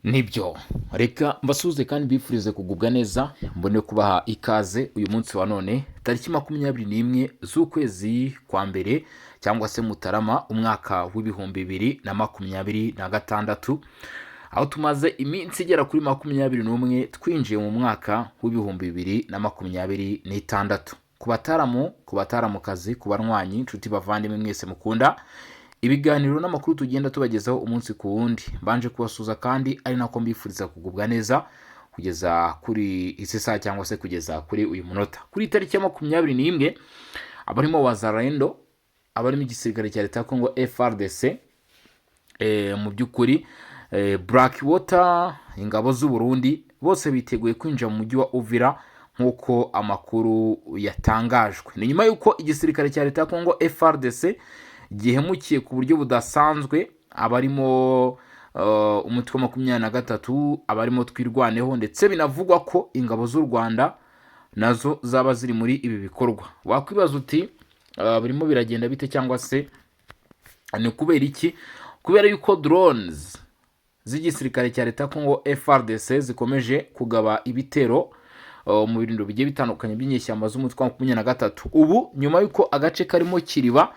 Nibyo reka mbasuhuze kandi mbifurize kugubwa neza, mbone kubaha ikaze uyu munsi wa none tariki 21 z'ukwezi kwa mbere cyangwa se Mutarama umwaka w'ibihumbi 2026, aho tumaze iminsi igera kuri 21 twinjiye mu mwaka w'ibihumbi 2026. Ku bataramukazi, ku banywanyi, inshuti, bavandimwe mwese mukunda ibiganiro n'amakuru tugenda tubagezaho umunsi ku wundi, mbanje kubasuza kandi ari nako mbifuriza kugubwa neza kugeza kuri isi saa cyangwa se kugeza kuri uyu munota. Kuri tariki ya 21 abarimo Wazalendo, abarimo igisirikare cya leta ya Kongo FARDC, mu by'ukuri Blackwater, ingabo z'u Burundi, bose biteguye kwinjira mu mujyi wa Uvira nk'uko amakuru yatangajwe. Ni nyuma y'uko igisirikare cya leta ya Kongo FARDC gihemukiye ku buryo budasanzwe abarimo umutwe wa 23, abarimo twirwaneho, ndetse binavugwa ko ingabo z'u Rwanda nazo zaba ziri muri ibi bikorwa. Wakwibaza uti birimo biragenda bite cyangwa se ni kubera iki? Kubera yuko drones z'igisirikare cya leta Kongo FARDC zikomeje kugaba ibitero mu birindiro bigiye bitandukanye by'inyeshyamba z'umutwe wa 23. Ubu nyuma yuko agace karimo Kiriba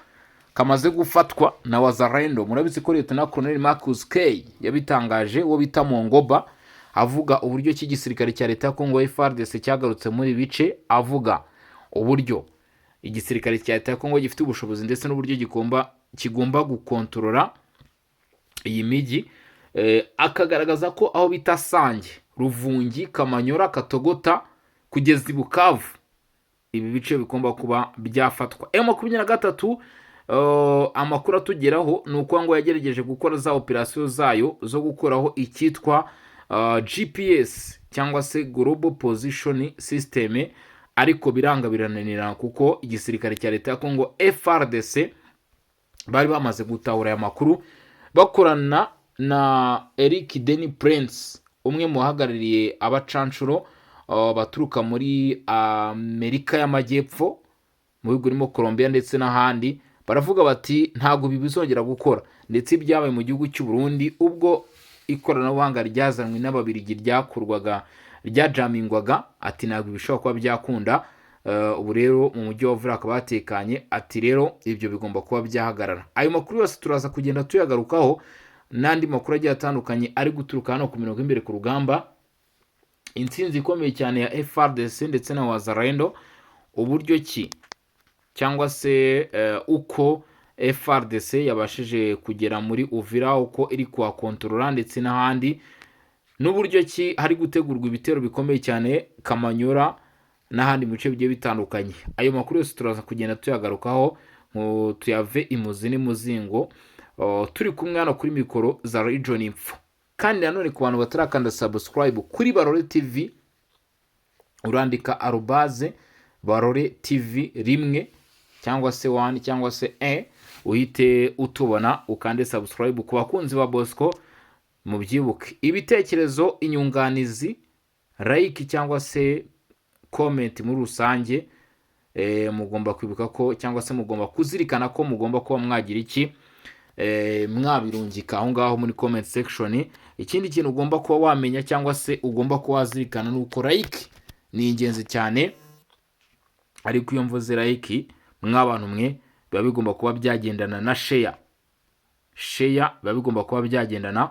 kamaze gufatwa na Wazalendo, murabizi ko Lieutenant Colonel Marcus K yabitangaje, wo bita Mongoba, avuga uburyo cy'igisirikare cya leta Kongo FARDC cyagarutse muri bice, avuga uburyo igisirikare cya leta Kongo gifite ubushobozi ndetse n'uburyo kigomba gukontorora iyi miji, akagaragaza ko aho bita Sange, Ruvungi, Kamanyora, Katogota kugeza i Bukavu ibi bice bigomba kuba byafatwa. M23 amakuru atugeraho ni uko ngo yagerageje gukora za operasiyo zayo zo gukuraho icyitwa GPS cyangwa se Global Position System, ariko biranga birananira kuko igisirikare cya leta ya Kongo FARDC bari bamaze gutahura aya makuru bakorana na Eric Denis Prince, umwe mu bahagarariye abacanshuro baturuka muri Amerika y'Amajyepfo, mu bihugu birimo Colombia ndetse n'ahandi. Baravuga bati ntago bizongera gukora, ndetse ibyabaye mu gihugu cy'u Burundi ubwo ikoranabuhanga ryazanwe n'ababirigi ryajamingwaga, ati ntago bishobora kuba byakunda. Ubu rero mu mujyi wa Uvira akaba yatekanye, ati rero ibyo bigomba kuba byahagarara. Ayo makuru yose turaza kugenda tuyagarukaho, n'andi makuru agiye atandukanye ari guturuka hano ku mirongo imbere ku rugamba, intsinzi ikomeye cyane ya FARDC ndetse na Wazalendo, uburyo ki cyangwa se uko FARDC yabashije kugera muri Uvira, uko iri kuhakontorora ndetse n'ahandi, n'uburyo ki hari gutegurwa ibitero bikomeye cyane Kamanyora n'ahandi mu bice bigiye bitandukanye. Ayo makuru yose turaza kugenda tuyagarukaho, tuyave imuzi n'imuzingo, turi kumwe hano kuri mikoro za Region Info. Kandi nanone ku bantu batarakanda subscribe kuri Barore TV, urandika @Barore TV rimwe cyangwa se 1 cyangwa se uhite utubona ukande subscribe. Ku bakunzi ba Bosco mu byibuke ibitekerezo, inyunganizi, like cyangwa se comment muri rusange, mugomba kwibuka ko cyangwa se mugomba kuzirikana ko mugomba kuba mwagira iki, mwabirungika aho ngaho muri comment section. Ikindi kintu ugomba kuba wamenya cyangwa se ugomba kuba wazirikana nuko like ni ingenzi cyane, ariko iyo mvuze like mw'abantu mwe biba bigomba kuba byagendana na share biba bigomba kuba byagendana,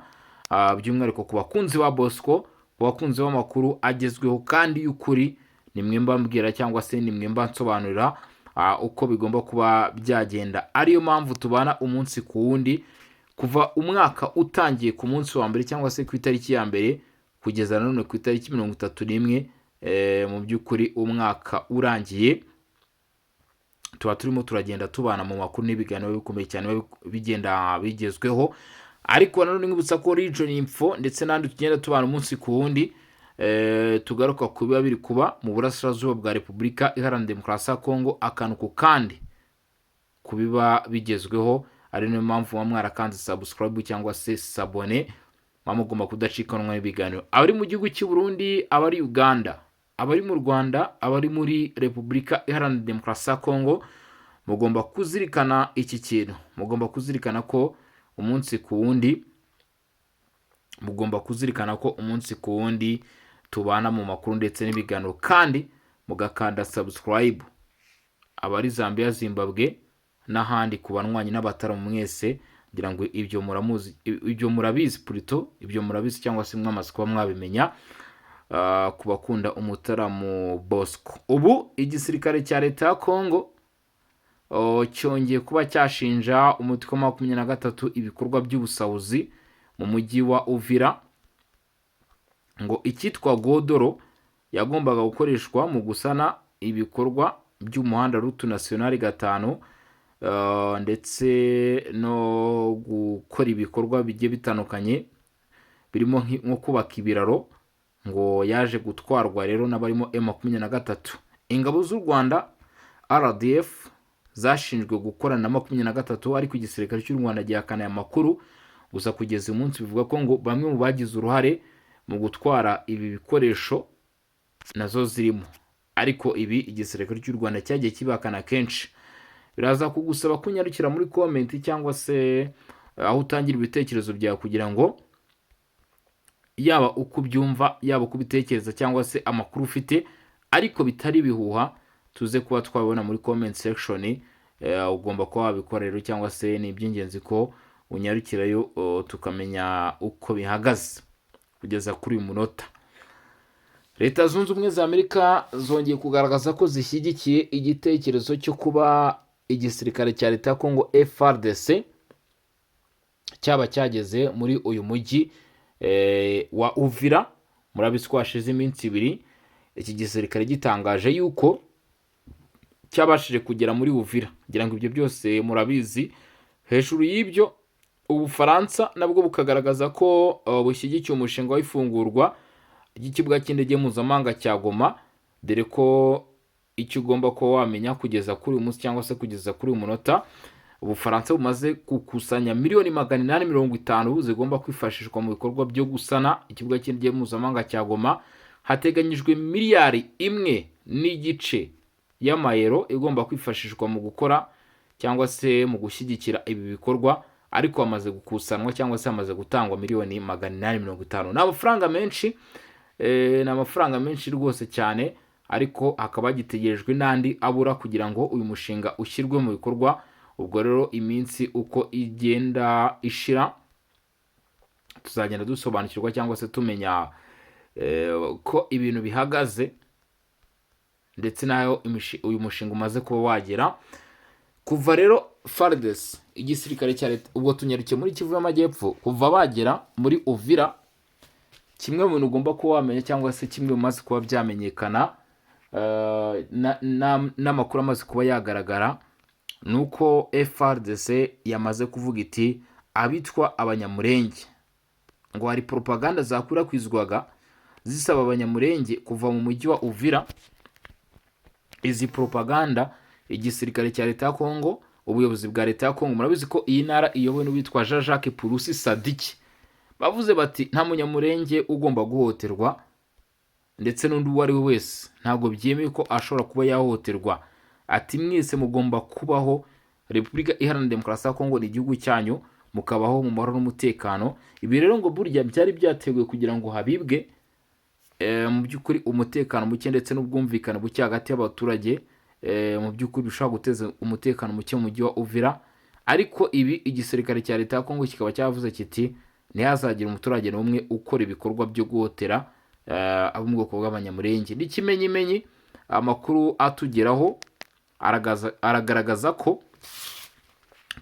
by'umwihariko ku bakunzi ba Bosco, ku bakunzi b'amakuru agezweho kandi y'ukuri, nimwe mbambwira cyangwa se nimwe mbansobanurira uko bigomba kuba byagenda. Ariyo mpamvu tubana umunsi ku wundi kuva umwaka utangiye ku munsi wa mbere cyangwa se ku itariki ya mbere kugeza none ku itariki 31, mu by'ukuri umwaka urangiye, tuba turimo turagenda tubana mu makuru n'ibiganiro bikomeye cyane bigenda bigezweho. Ariko nanone nkibutsa ko Region Info ndetse n'andi tugenda tubana umunsi ku wundi, tugaruka ku biba biri kuba mu burasirazuba bwa Repubulika Iharanira Demokarasi ya Kongo, akantu ku kandi ku biba bigezweho. Ari niyo mpamvu mwarakanze subscribe cyangwa se sabone, mugomba kudacikanwa n'ibiganiro. Abari mu gihugu cy'u Burundi, abari Uganda, abari mu Rwanda, abari muri Repubulika Iharanira Demokarasi ya Kongo, mugomba kuzirikana iki kintu. Mugomba kuzirikana ko umunsi ku wundi mugomba kuzirikana ko umunsi ku wundi tubana mu makuru ndetse n'ibiganiro, kandi mugakanda subscribe abari Zambia, Zimbabwe n'ahandi ku banywanyi n'abataramu mwese, ngira ngo ibyo murabizi plutôt ibyo murabizi cyangwa se mwamaze kuba mwabimenya. Ku bakunda umutaramu Bosco, ubu igisirikare cya leta ya Congo cyongeye kuba cyashinja umutwe wa 23 ibikorwa by'ubusahuzi mu mujyi wa Uvira, ngo icyitwa Godoro yagombaga gukoreshwa mu gusana ibikorwa by'umuhanda Route Nationale 5 ndetse no gukora ibikorwa bigiye bitandukanye birimo nko kubaka ibiraro, ngo yaje gutwarwa rero n'abarimo M23. Ingabo z'u Rwanda RDF zashinjwe gukorana na 23, ariko igisirikare cy'u Rwanda gihakana amakuru. Gusa kugeza umunsi bivuga ko ngo bamwe mu bagize uruhare mu gutwara ibi bikoresho nazo zirimo, ariko ibi igisirikare cy'u Rwanda cyagiye kibakana kenshi. Biraza kugusaba kunyarukira muri comment cyangwa se aho utangira ibitekerezo byawe, kugira ngo yaba uko byumva, yaba uko bitekereza cyangwa se amakuru ufite ariko bitari bihuha, tuze kuba twabibona muri comment section. Ugomba kuba wabikorera cyangwa se ni iby'ingenzi ko unyarukirayo tukamenya uko bihagaze kugeza kuri uyu munota. Leta Zunze Ubumwe za Amerika zongeye kugaragaza ko zishyigikiye igitekerezo cyo kuba igisirikare cya leta ya Congo FARDC cyaba cyageze muri uyu mujyi wa Uvira. Murabizi ko hashize iminsi 2 iki gisirikare gitangaje yuko cyabashije kugera muri Uvira. Ngira ngo ibyo byose murabizi. Hejuru y'ibyo, Ubufaransa nabwo bukagaragaza ko bushyigikiye umushinga w'ifungurwa ry'ikibuga cy'indege mpuzamahanga cya Goma, dore ko icyo ugomba ko wamenya kugeza kuri uyu munsi cyangwa se kugeza kuri uyu munota, Ubufaransa bumaze gukusanya miliyoni 850 zigomba kwifashishwa mu bikorwa byo gusana ikibuga cy'indege mpuzamahanga cya Goma. Hateganyijwe miliyari 1.5 y'amayero igomba kwifashishwa mu gukora cyangwa se mu gushyigikira ibi bikorwa, ariko hamaze gukusanwa cyangwa se hamaze gutangwa miliyoni 850. Ni amafaranga menshi rwose cyane, ariko hakaba gitegerejwe n'andi abura kugira ngo uyu mushinga ushyirwe mu bikorwa. Ubwo rero iminsi uko igenda ishira tuzagenda dusobanukirwa cyangwa se tumenya ko ibintu bihagaze, ndetse nayo uyu mushinga umaze kuba wagera. Kuva rero FARDC igisirikare cya leta, ubwo tunyarukiye muri Kivu y'Amajyepfo, kuva bagera muri Uvira, kimwe mu bintu ugomba kuba wamenya cyangwa se kimwe bimaze kuba byamenyekana n'amakuru amaze kuba yagaragara, nuko FARDC yamaze kuvuga iti abitwa abanyamurenge, ngo hari propaganda zakwirakwizwaga zisaba abanyamurenge kuva mu mujyi wa Uvira. Izi propaganda igisirikare cya leta ya Congo, ubuyobozi bwa leta ya Congo, murabizi ko iyi ntara iyobowe n'uwitwa Jean-Jacques Purusi Sadiki, bavuze bati nta munyamurenge ugomba guhohoterwa, ndetse n'undi uwo ari we wese ntabwo byemeye ko ashobora kuba yahohoterwa. Ati mwese mugomba kubaho, Repubulika Iharanira Demokarasi ya Congo ni igihugu cyanyu, mukabaho mu mahoro n'umutekano. Ibi rero ngo burya byari byateguwe kugira ngo habibwe mu by'ukuri umutekano muke ndetse n'ubwumvikane buke hagati y'abaturage, mu by'ukuri bishobora guteza umutekano muke mu mujyi wa Uvira. Ariko ibi igisirikare cya leta ya Congo kikaba cyavuze kiti ntihazagira umuturage n'umwe ukora ibikorwa byo guhotera abo mu bwoko bw'abanyamurenge. N'ikimenyimenyi amakuru atugeraho aragaragaza ko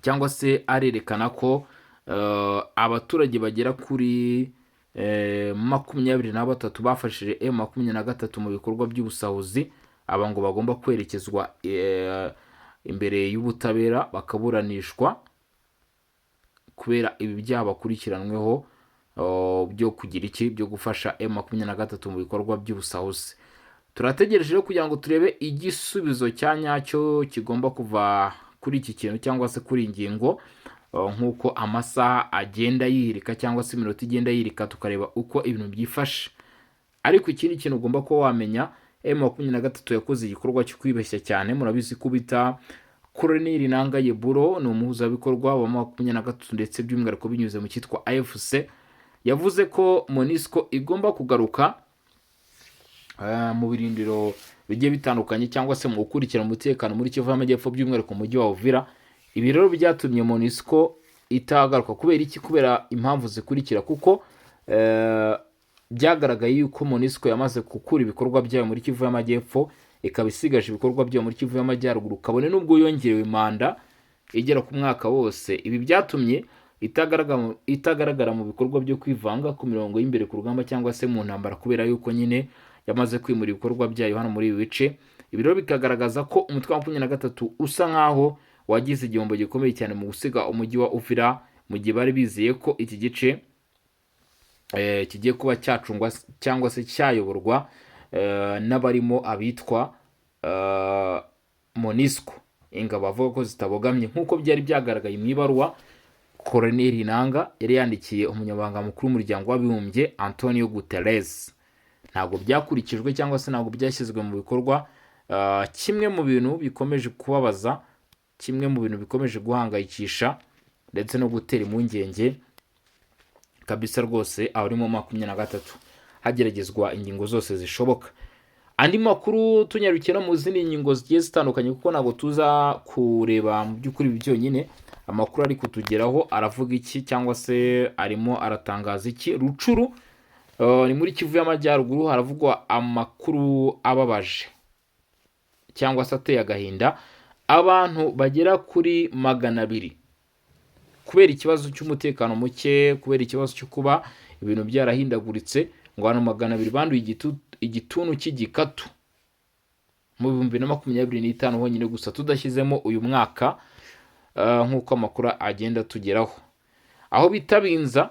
cyangwa se arerekana ko abaturage bagera kuri 23 bafashije M23 mu bikorwa by'ubusahuzi. Aba ngo bagomba kwerekezwa imbere y'ubutabera bakaburanishwa kubera ibi byaha bakurikiranweho byo kugira iki, byo gufasha M23 mu bikorwa by'ubusahuzi. Turategereje rero kugira ngo turebe igisubizo cya nyacyo kigomba kuva kuri iki kintu cyangwa se kuri ingingo, nk'uko amasaha agenda yihirika cyangwa se iminota igenda yihirika, tukareba uko ibintu byifashe. Ariko ikindi kintu ugomba kuba wamenya, M23 yakoze igikorwa cyo kwibeshya cyane. Murabizi ko bita Colonel Nangaye Buro, ni umuhuzabikorwa wa M23 ndetse by'umwihariko binyuze mu cyitwa AFC, yavuze ko MONUSCO igomba kugaruka mu birindiro bigiye bitandukanye cyangwa se mu gukurikirana umutekano muri Kivu y'Amajyepfo by'umwihariko mu mujyi wa Uvira. Ibi rero byatumye MONUSCO itagaruka kubera iki? Kubera impamvu zikurikira, kuko byagaragaye yuko MONUSCO yamaze gukura ibikorwa byayo muri Kivu y'Amajyepfo, ikaba isigaje ibikorwa byayo muri Kivu y'Amajyaruguru, kabone n'ubwo yongerewe manda igera ku mwaka wose. Ibi byatumye itagaragara mu bikorwa byo kwivanga ku mirongo y'imbere ku rugamba cyangwa se mu ntambara, kubera yuko nyine yamaze kwimura ibikorwa byayo hano muri ibi bice. Ibi rero bikagaragaza ko umutwe wa 23 usa nkaho wagize igihombo gikomeye cyane mu gusiga umujyi wa Uvira, mu gihe bari bizeye ko iki gice kigiye kuba cyacungwa cyangwa se cyayoborwa n'abarimo abitwa MONUSCO, ingabo bavuga ko zitabogamye nk'uko byari byagaragaye mu ibaruwa Colonel Nanga yari yandikiye umunyamabanga mukuru w'umuryango w'abibumbye Antonio Guterres. Ntabwo byakurikijwe cyangwa se ntabwo byashyizwe mu bikorwa. Kimwe mu bintu bikomeje kubabaza, kimwe mu bintu bikomeje guhangayikisha ndetse no gutera impungenge kabisa rwose, aho ari mu 23 hageragezwa ingingo zose zishoboka. Andi makuru tunyarukira mu zindi ngingo zigiye zitandukanye, kuko ntabwo tuza kureba mu by'ukuri byonyine. Amakuru ari kutugeraho aravuga iki cyangwa se arimo aratangaza iki? Rucuru ni muri Kivu y'Amajyaruguru, haravugwa amakuru ababaje cyangwa se ateye agahinda. Abantu bagera kuri 200 kubera ikibazo cy'umutekano muke, kubera ikibazo cyo kuba ibintu byarahindaguritse, ngo abantu 200 banduye igituntu cy'igikatu mu 2025 honyine gusa, tudashyizemo uyu mwaka, nk'uko amakuru agenda tugeraho. Aho bitabinza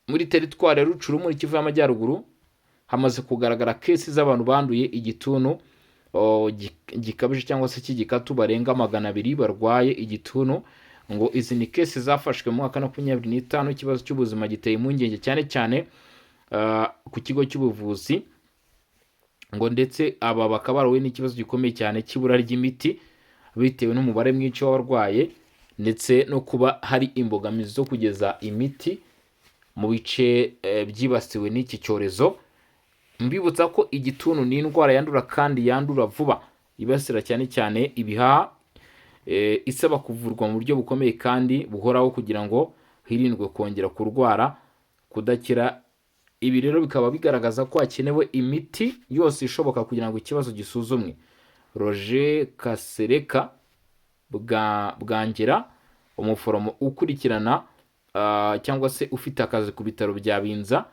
muri teritwari ya Rucuru muri Kivu y'Amajyaruguru hamaze kugaragara kesi z'abantu banduye igituntu gikabije cyangwa se cy'igikatu barenga 200 barwaye igituntu. Ngo izi ni kesi zafashwe mu mwaka 2025. Ikibazo cy'ubuzima giteye impungenge cyane cyane ku kigo cy'ubuvuzi, ngo ndetse aba bakaba barahuye n'ikibazo gikomeye cyane cy'ibura ry'imiti bitewe n'umubare mwinshi w'abarwaye, ndetse no kuba hari imbogamizi zo kugeza imiti mu bice byibasiwe n'iki cyorezo. Mbibutsa ko igituntu ni indwara yandura kandi yandura vuba, ibasira cyane cyane ibihaha, isaba kuvurwa mu buryo bukomeye kandi buhoraho kugira ngo hirindwe kongera kurwara kudakira. Ibi rero bikaba bigaragaza ko hakenewe imiti yose ishoboka kugira ngo ikibazo gisuzumwe. Roger Kasereka Bwangera, umuforomo ukurikirana cyangwa se ufite akazi ku bitaro bya Binza,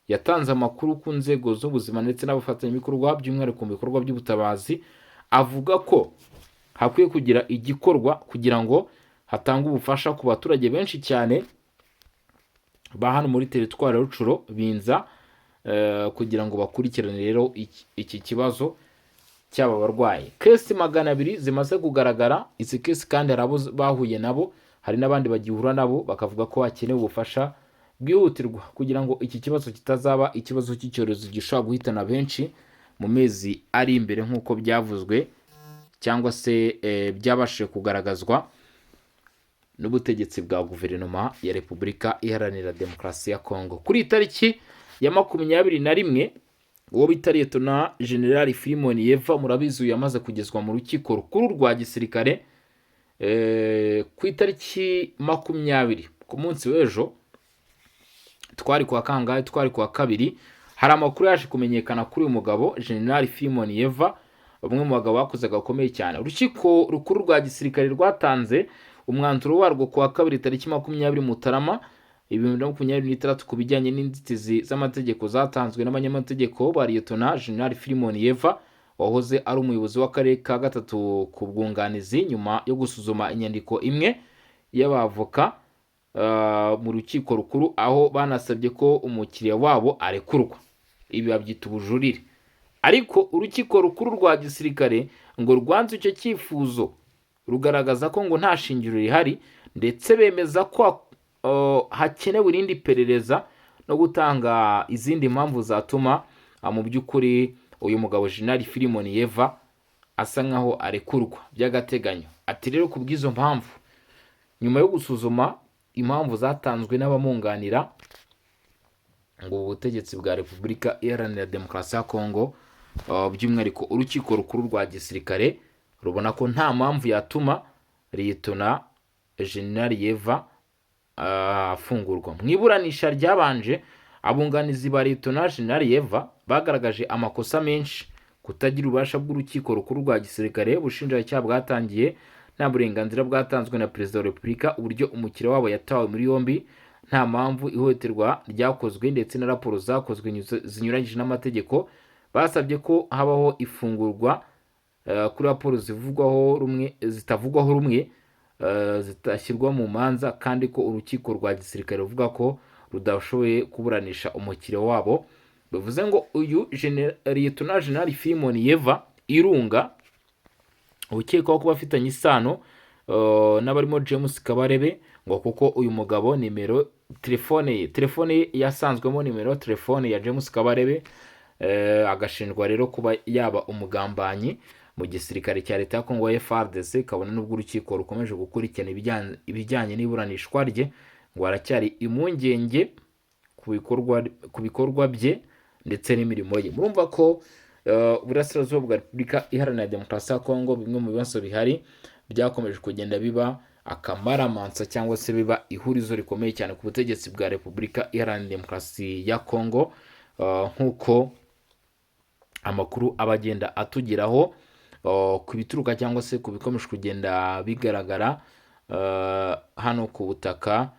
yatanze amakuru ku nzego z'ubuzima ndetse n'abafatanyabikorwa by'umwihariko mu bikorwa by'ubutabazi, avuga ko hakwiye kugira igikorwa kugira ngo hatangwe ubufasha ku baturage benshi cyane ba hano muri teritwari ya Rucuro Binza, kugira ngo bakurikirane rero iki kibazo cy'aba barwayi. Kesi 200 zimaze kugaragara. Izi kesi kandi hari abo bahuye nabo, hari n'abandi bagihura nabo, bakavuga ko hakenewe ubufasha bwihutirwa kugira ngo iki kibazo kitazaba ikibazo cy'icyorezo gishobora guhitana benshi mu mezi ari imbere nk'uko byavuzwe cyangwa se byabashije kugaragazwa n'ubutegetsi bwa guverinoma ya Repubulika Iharanira Demokarasi ya Kongo. Kuri itariki ya 21 uwo bita Lieutenant General Filimon Yeva, murabizi yamaze kugezwa mu rukiko rukuru rwa gisirikare ku itariki 20 ku munsi w'ejo, twari kwa kangahe, twari kwa kabiri. Hari amakuru yaje kumenyekana kuri uyu mugabo General Filimon Yeva, umwe mu bagabo bakoze gakomeye cyane. Urukiko rukuru rwa gisirikare rwatanze umwanzuro warwo kuwa kabiri tariki 20 Mutarama 2026 ku bijyanye n'inzitizi z'amategeko zatanzwe n'abanyamategeko ba Lieutenant General Filimon Yeva, wahoze ari umuyobozi w'akarere ka gatatu ku bwunganizi, nyuma yo gusuzuma inyandiko imwe y'abavoka mu rukiko rukuru, aho banasabye ko umukiriya wabo arekurwa. Ibi babyita ubujurire, ariko urukiko rukuru rwa gisirikare ngo rwanze icyo cyifuzo, rugaragaza ko ngo nta shingiro rihari, ndetse bemeza ko hakenewe irindi perereza no gutanga izindi mpamvu zatuma mu by'ukuri uyu mugabo General Filimon Yeva asa nkaho arekurwa by'agateganyo. Ati rero ku bw'izo mpamvu, nyuma yo gusuzuma impamvu zatanzwe n'abamwunganira, ngo ubutegetsi bwa Repubulika Iharanira Demokarasi ya Kongo, by'umwihariko urukiko rukuru rwa gisirikare, rubona ko nta mpamvu yatuma Liyetona Jenerali Yeva afungurwa. Mu iburanisha ryabanje, abunganizi ba Liyetona Jenerali Yeva bagaragaje amakosa menshi: kutagira ububasha bw'urukiko rukuru rwa gisirikare, ubushinjacyaha bwatangiye nta burenganzira bwatanzwe na perezida wa repubulika, uburyo umukiriya wabo yatawe muri yombi nta mpamvu, ihohoterwa ryakozwe ndetse na raporo zakozwe zinyuranyije n'amategeko. Basabye ko habaho ifungurwa kuri raporo zitavugwaho rumwe zitashyirwa mu manza, kandi ko urukiko rwa gisirikare ruvuga ko rudashoboye kuburanisha umukiriya wabo. Bivuze ngo uyu Liyetona Jenerali Filimon Yeva Irunga ukekwaho kuba afitanye isano n'abarimo James Kabarebe, ngo kuko uyu mugabo telefone ye yasanzwemo nimero telefone ya James Kabarebe, agashinjwa rero kuba yaba umugambanyi mu gisirikare cya leta ya Kongo FARDC. Kabone n'ubwo urukiko rukomeje gukurikirana ibijyanye n'iburanishwa rye, ngo haracyari impungenge ku bikorwa bye ndetse n'imirimo ye. Murumva ko uburasirazuba bwa Repubulika Iharanira Demokarasi ya Kongo, bimwe mu bibazo bihari byakomeje kugenda biba akamaramansa cyangwa se biba ihurizo rikomeye cyane ku butegetsi bwa Repubulika Iharanira Demokarasi ya Kongo, nk'uko amakuru aba agenda atugeraho ku bituruka cyangwa se ku bikomeje kugenda bigaragara hano ku butaka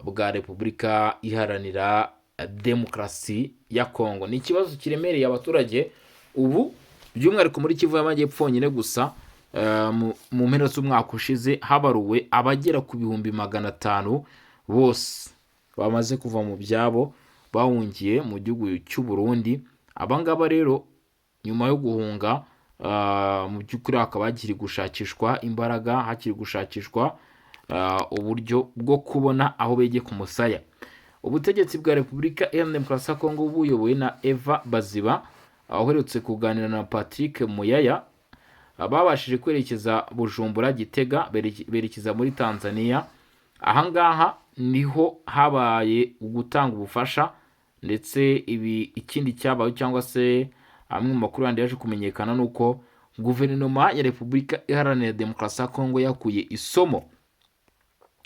bwa Repubulika Iharanira Demokarasi ya Kongo. Ni ikibazo kiremereye abaturage ubu, by'umwihariko muri Kivu y'Amajyepfo nyine gusa. Mu mpera z'umwaka ushize habaruwe abagera ku 500,000 bose bamaze kuva mu byabo bahungiye mu gihugu cy'u Burundi. Abangaba rero nyuma yo guhunga, mu by'ukuri hakaba hakiri gushakishwa imbaraga, hakiri gushakishwa uburyo bwo kubona aho bege ku musaya. Ubutegetsi bwa Repubulika Iharanira Demokarasi ya Kongo buyobowe na Eva Baziba, uherutse kuganira na Patrick Muyaya, babashije kwerekeza Bujumbura, Gitega, berekeza muri Tanzania. Ahangaha niho habaye gutanga ubufasha, ndetse ikindi cyabaye cyangwa se amwe mu makuru yandi yaje kumenyekana nuko guverinoma ya Repubulika Iharanira Demokarasi ya Kongo yakuye isomo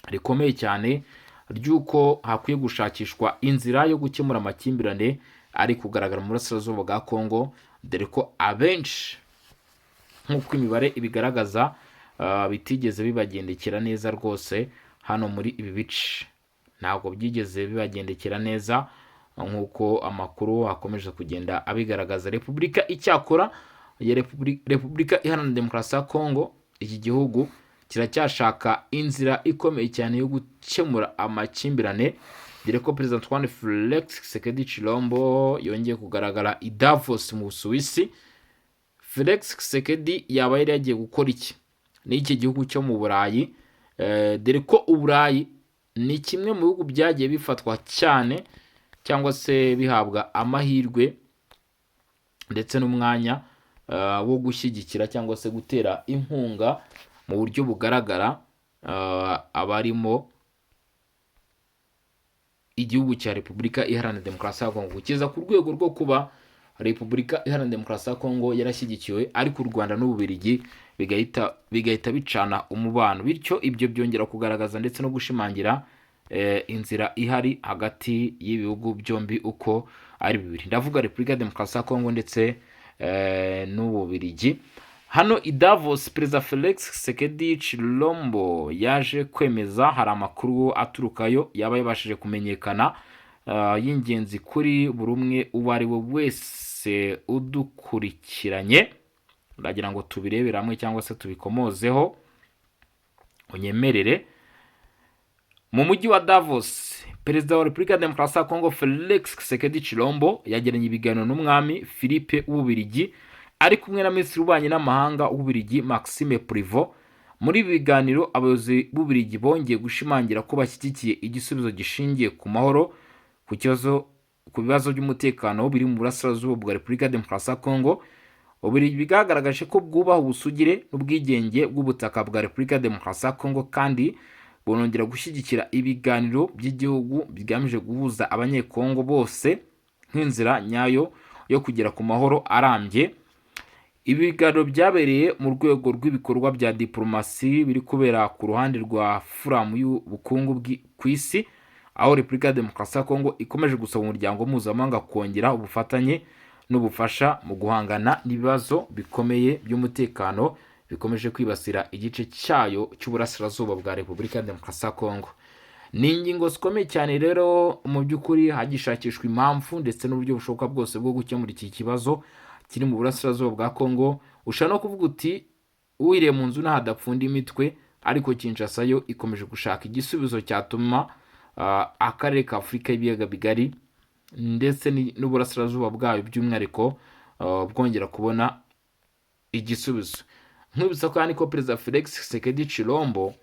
rikomeye cyane ry'uko hakwiye gushakishwa inzira yo gukemura amakimbirane ari kugaragara mu burasirazuba bwa Kongo, dore ko abenshi nk'uko imibare ibigaragaza bitigeze bibagendekera neza rwose. Hano muri ibi bice ntabwo byigeze bibagendekera neza nk'uko amakuru akomeje kugenda abigaragaza. Repubulika icyakora ya Repubulika Iharanira Demokarasi ya Kongo, iki gihugu kiracyashaka inzira ikomeye cyane yo gukemura amakimbirane, dore ko Perezida Antoine Felix Tshisekedi Tshilombo yongeye kugaragara i Davos mu Busuwisi. Felix Tshisekedi yaba yari yagiye gukora iki n'iki gihugu cyo mu Burayi, dore ko Uburayi ni kimwe mu bihugu byagiye bifatwa cyane cyangwa se bihabwa amahirwe ndetse n'umwanya wo gushyigikira cyangwa se gutera inkunga mu buryo bugaragara abarimo igihugu cya Repubulika Iharanira Demokarasi ya Kongo, kugeza ku rwego rwo kuba Repubulika Iharanira Demokarasi ya Kongo yarashyigikiwe, ariko u Rwanda n'Ububiligi bigahita bicana umubano. Bityo ibyo byongera kugaragaza ndetse no gushimangira inzira ihari hagati y'ibihugu byombi uko ari bibiri. Ndavuga Repubulika Demokarasi ya Kongo ndetse n'Ububiligi. Hano i Davos, Perezida Felix Tshisekedi Tshilombo yaje kwemeza, hari amakuru aturukayo yaba yabashije kumenyekana y'ingenzi kuri buri umwe uwo ari we wese udukurikiranye. Ndagira ngo tubirebere hamwe cyangwa se tubikomozeho, unyemerere. Mu mujyi wa Davos, Perezida wa Repubulika Demokarasi ya Kongo Felix Tshisekedi Tshilombo yagiranye ibiganiro n'umwami Philippe w'Ububiligi ari kumwe na Minisitiri w'Ububanyi n'Amahanga w'Ububiligi Maxime Prevot. Muri ibi biganiro abayobozi b'Ububiligi bongeye gushimangira ko bashyigikiye igisubizo gishingiye ku mahoro ku bibazo by'umutekano biri mu burasirazuba bwa Repubulika Demokarasi ya Kongo. Ububiligi bwagaragaje ko bwubaha ubusugire n'ubwigenge bw'ubutaka bwa Repubulika Demokarasi ya Kongo, kandi bonongera gushyigikira ibiganiro by'igihugu bigamije guhuza abanyekongo bose nk'inzira nyayo yo kugera ku mahoro arambye. Ibiganiro byabereye mu rwego rw'ibikorwa bya diplomasi biri kubera ku ruhande rwa forum y'ubukungu ku isi, aho Repubulika ya Demokarasi ya Kongo ikomeje gusaba umuryango mpuzamahanga kongera ubufatanye n'ubufasha mu guhangana n'ibibazo bikomeye by'umutekano bikomeje kwibasira igice cyayo cy'uburasirazuba bwa Repubulika ya Demokarasi ya Kongo. Ni ingingo zikomeye cyane rero mu by'ukuri hagishakishwa impamvu ndetse n'uburyo bushoboka bwose bwo gukemura iki kibazo kiri mu burasirazuba bwa Kongo. Ushaka no kuvuga uti uwiriye mu nzu ntahadapfunda imitwe, ariko Kinshasa yo ikomeje gushaka igisubizo cyatuma akarere ka Afurika y'ibiyaga bigari ndetse n'uburasirazuba bwayo by'umwihariko bwongera kubona igisubizo. Nk'ibutsa kandi ko Perezida Felix Tshisekedi Tshilombo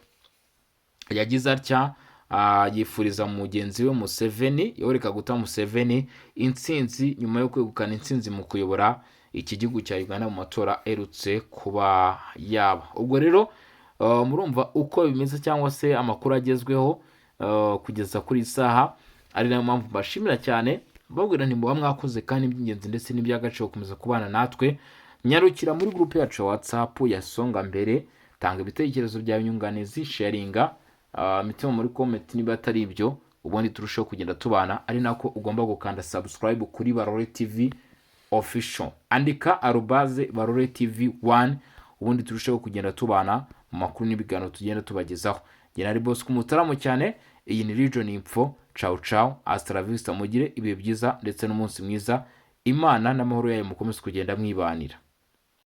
yagize atya yifuriza mugenzi we Museveni, Yoweri Kaguta Museveni, intsinzi nyuma yo kwegukana intsinzi mu kuyobora iki gihugu cya Uganda mu matora erutse kuba yaba. Ubwo rero murumva uko bimeze cyangwa se amakuru agezweho kugeza kuri isaha, ari nayo mpamvu bashimira cyane babwira nti muba mwakoze kandi iby'ingenzi ndetse n'iby'agaciro gukomeza kubana natwe. Nyarukira muri groupe yacu ya WhatsApp ya Songa Mbere, tanga ibitekerezo byawe, inyunganizi, sharinga mitima muri comment niba atari ibyo, ubundi turushaho kugenda tubana. Ari nako ugomba gukanda subscribe kuri Barore TV official, andika @Barore TV 1, ubundi turushaho kugenda tubana mu makuru n'ibiganiro tugenda tubagezaho. Jye nari Bosco Mutaramo cyane, iyi ni Region Info. Ciao ciao, hasta la vista, mugire ibihe byiza ndetse n'umunsi mwiza. Imana n'amahoro yayo mukomeze kugenda mwibanira.